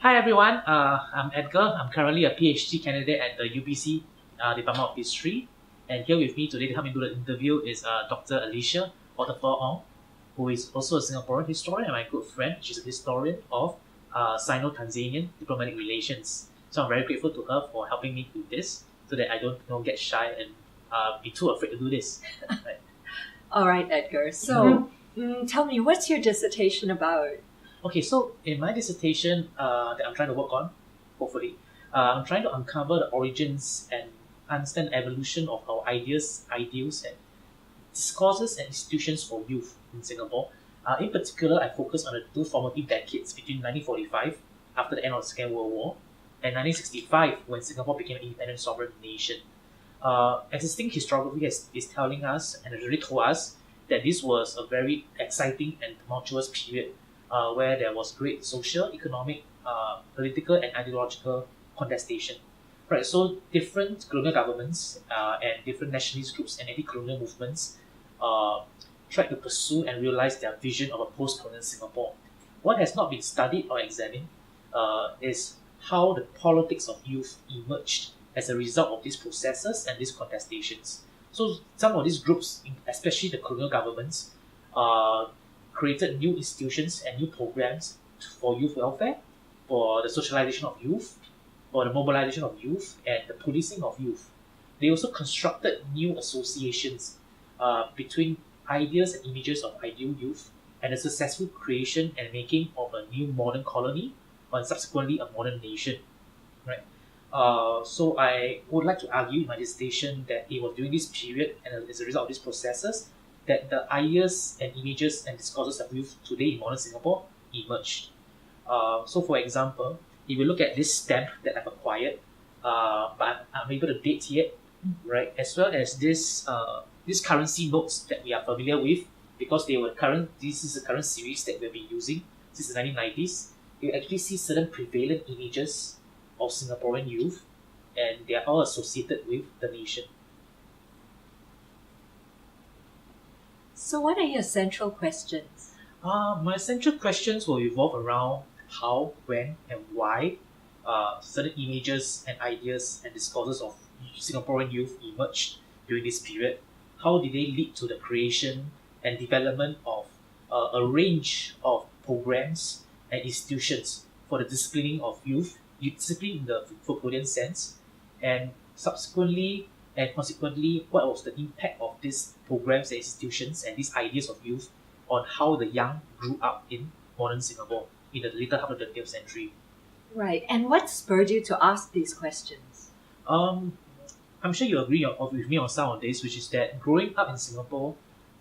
Hi everyone, I'm Edgar. I'm currently a PhD candidate at the UBC Department of History. And here with me today to help me do the interview is Dr. Alicia Waterfall Ong, who is also a Singaporean historian and my good friend. She's a historian of Sino-Tanzanian diplomatic relations. So I'm very grateful to her for helping me do this so that I don't get shy and be too afraid to do this. Right. All right, Edgar. So, tell me, what's your dissertation about? Okay, so in my dissertation that I'm trying to work on, hopefully, I'm trying to uncover the origins and understand the evolution of our ideas, ideals, and discourses and institutions for youth in Singapore. In particular, I focus on the two formative decades between 1945, after the end of the Second World War, and 1965, when Singapore became an independent sovereign nation. Existing historiography is telling us and has already told us that this was a very exciting and tumultuous period where there was great social, economic, political, and ideological contestation. Right, so different colonial governments and different nationalist groups and anti-colonial movements uh, tried to pursue and realize their vision of a post-colonial Singapore. What has not been studied or examined is how the politics of youth emerged as a result of these processes and these contestations. So some of these groups, especially the colonial governments, uh, created new institutions and new programs for youth welfare, for the socialization of youth, for the mobilization of youth, and the policing of youth. They also constructed new associations between ideas and images of ideal youth and the successful creation and making of a new modern colony and subsequently a modern nation. Right. So I would like to argue in my dissertation that it was during this period and as a result of these processes that the ideas and images and discourses of youth today in modern Singapore emerged. So for example, if you look at this stamp that I've acquired, but I'm able to date yet, right, as well as this currency notes that we are familiar with, because they were current. This is a current series that we've been using since the 1990s. You actually see certain prevalent images of Singaporean youth, and they are all associated with the nation. So, what are your central questions? My central questions will revolve around how, when, and why certain images and ideas and discourses of Singaporean youth emerged during this period. How did they lead to the creation and development of a range of programs and institutions for the disciplining of youth, discipline in the Foucauldian sense, and subsequently and consequently, what was the impact of these programs and institutions and these ideas of youth on how the young grew up in modern Singapore in the later half of the 20th century. Right, and what spurred you to ask these questions? Um, I'm sure you agree with me on some of this, which is that growing up in Singapore,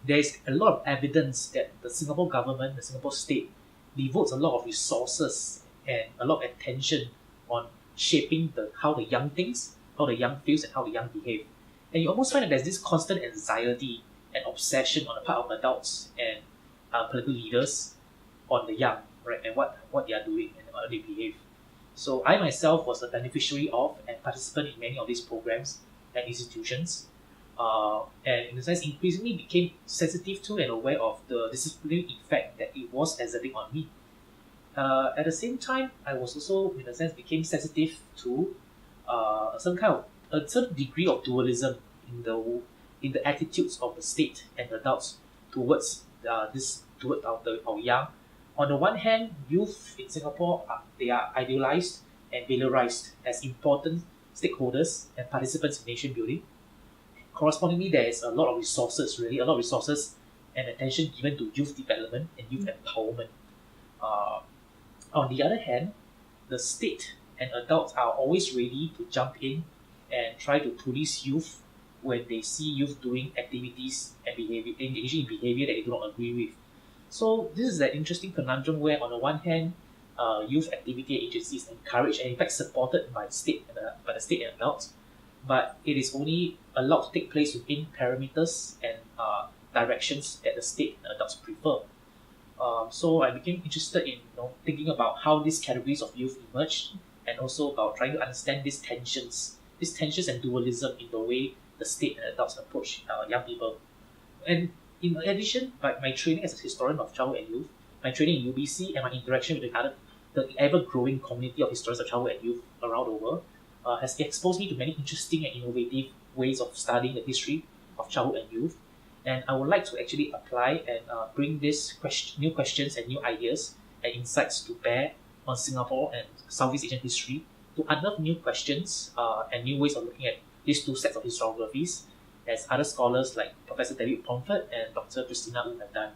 there is a lot of evidence that the Singapore government, the Singapore state, devotes a lot of resources and a lot of attention on shaping how the young thinks, how the young feels, and how the young behave. And you almost find that there's this constant anxiety and obsession on the part of adults and political leaders on the young, right, and what they are doing and how they behave. So I myself was a beneficiary of and participant in many of these programs and institutions, and in a sense increasingly became sensitive to and aware of the disciplinary effect that it was exerting on me. At the same time, I was also, in a sense, became sensitive to some kind of a certain degree of dualism in the attitudes of the state and adults towards our young. On the one hand, youth in Singapore they are idealized and valorized as important stakeholders and participants in nation building. Correspondingly, there is a lot of resources, really a lot of resources and attention given to youth development and youth empowerment. Uh, on the other hand, the state and adults are always ready to jump in and try to police youth when they see youth doing activities and behavior, engaging in behavior that they do not agree with. So this is an interesting conundrum where, on the one hand, youth activity agencies encouraged and in fact supported by the state and adults, but it is only allowed to take place within parameters and directions that the state and adults prefer. So I became interested in thinking about how these categories of youth emerged, and also about trying to understand these tensions and dualism in the way the state and adults approach young people. And in addition, my training as a historian of childhood and youth, my training in UBC, and my interaction with the other the ever-growing community of historians of childhood and youth around the world has exposed me to many interesting and innovative ways of studying the history of childhood and youth. And I would like to actually apply and bring these new questions and new ideas and insights to bear on Singapore and Southeast Asian history to unearth new questions and new ways of looking at these two sets of historiographies, as other scholars like Professor David Pomfret and Dr. Christina Wu have done.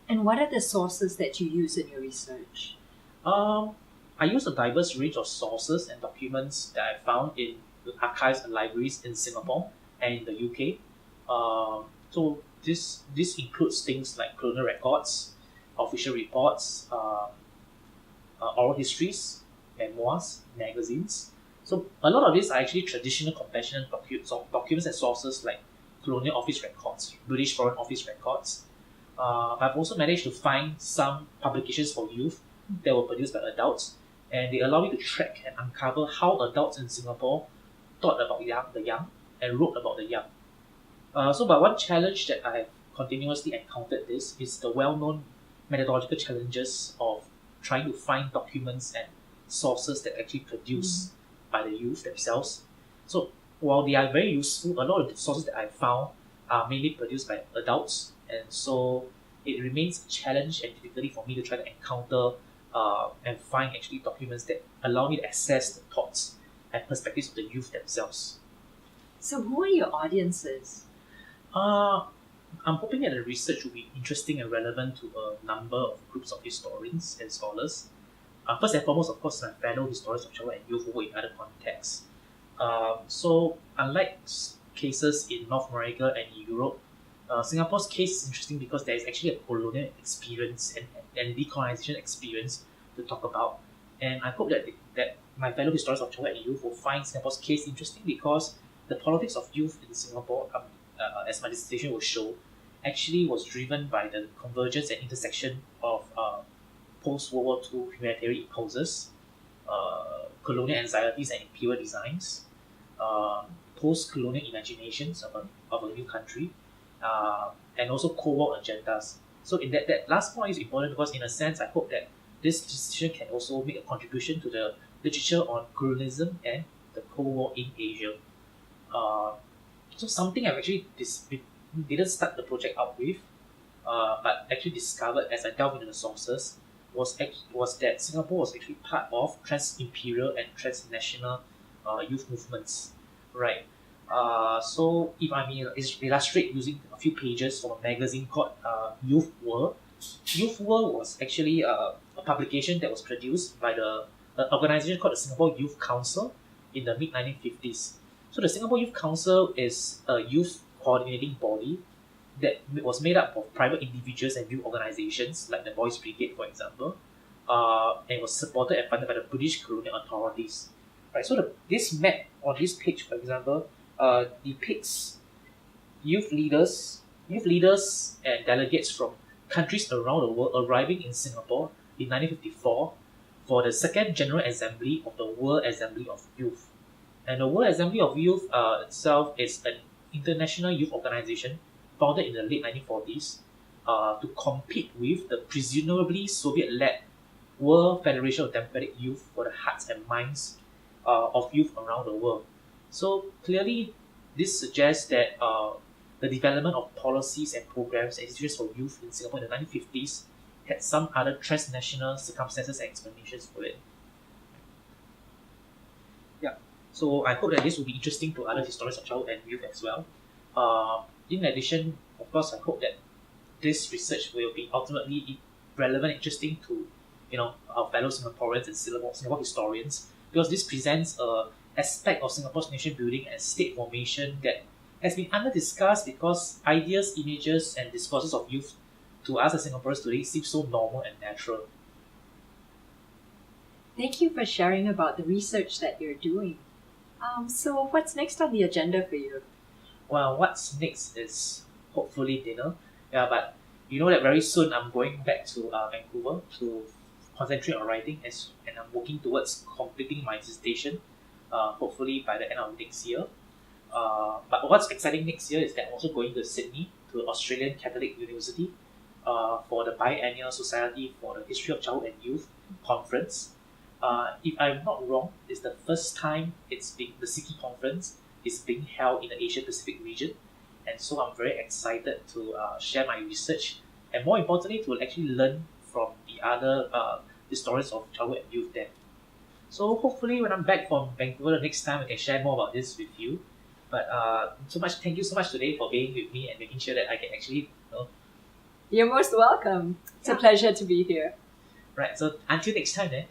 And what are the sources that you use in your research? I use a diverse range of sources and documents that I found in the archives and libraries in Singapore and in the UK. So this includes things like colonial records, official reports, oral histories, memoirs, magazines. So a lot of these are actually traditional compassionate documents and sources like Colonial Office records, British Foreign Office records. I've also managed to find some publications for youth that were produced by adults, and they allow me to track and uncover how adults in Singapore thought about the young and wrote about the young. But one challenge that I have continuously encountered is the well-known methodological challenges of trying to find documents and sources that actually produced by the youth themselves. So while they are very useful, a lot of the sources that I found are mainly produced by adults, and so it remains a challenge and difficulty for me to try to encounter and find actually documents that allow me to access the thoughts and perspectives of the youth themselves. So who are your audiences? I'm hoping that the research will be interesting and relevant to a number of groups of historians and scholars. First and foremost, of course, my fellow historians of childhood and youth who work in other contexts. So unlike cases in North America and Europe, Singapore's case is interesting because there is actually a colonial experience and decolonization experience to talk about. And I hope that my fellow historians of childhood and youth will find Singapore's case interesting because the politics of youth in Singapore, as my dissertation will show, actually was driven by the convergence and intersection of post-World War II humanitarian impulses, colonial anxieties and imperial designs, post-colonial imaginations of a new country, and also Cold War agendas. So in that last point is important because in a sense I hope that this dissertation can also make a contribution to the literature on colonialism and the Cold War in Asia. So something I've actually didn't start the project out with, but actually discovered as I delved into the sources was that Singapore was actually part of trans-imperial and transnational youth movements, right? So if I may illustrate using a few pages from a magazine called Youth World. Youth World was actually a publication that was produced by the organization called the Singapore Youth Council in the mid-1950s. So the Singapore Youth Council is a youth coordinating body that was made up of private individuals and youth organizations like the Boys Brigade, for example, and was supported and funded by the British colonial authorities. Right. So this map on this page, for example, depicts youth leaders and delegates from countries around the world arriving in Singapore in 1954 for the Second General Assembly of the World Assembly of Youth. And the World Assembly of Youth itself is an international youth organization founded in the late 1940s to compete with the presumably Soviet-led World Federation of Democratic Youth for the hearts and minds of youth around the world. So clearly, this suggests that the development of policies and programs and institutions for youth in Singapore in the 1950s had some other transnational circumstances and explanations for it. Yeah. So I hope that this will be interesting to other historians of childhood and youth as well. In addition, of course, I hope that this research will be ultimately relevant and interesting to our fellow Singaporeans and Singapore historians, because this presents an aspect of Singapore's nation building and state formation that has been under-discussed because ideas, images, and discourses of youth to us as Singaporeans today seem so normal and natural. Thank you for sharing about the research that you're doing. So what's next on the agenda for you? Well, what's next is hopefully dinner. Yeah, but you know that very soon I'm going back to Vancouver to concentrate on writing and I'm working towards completing my dissertation, hopefully by the end of next year. But what's exciting next year is that I'm also going to Sydney, to Australian Catholic University, for the Biennial Society for the History of Childhood and Youth conference. If I'm not wrong, it's the first time the City Conference is being held in the Asia Pacific region, and so I'm very excited to share my research, and more importantly, to actually learn from the other historians of childhood and youth there. So hopefully, when I'm back from Vancouver the next time, I can share more about this with you. But thank you so much today for being with me and making sure that I can actually, You're most welcome. It's a pleasure to be here. right. So until next time, then.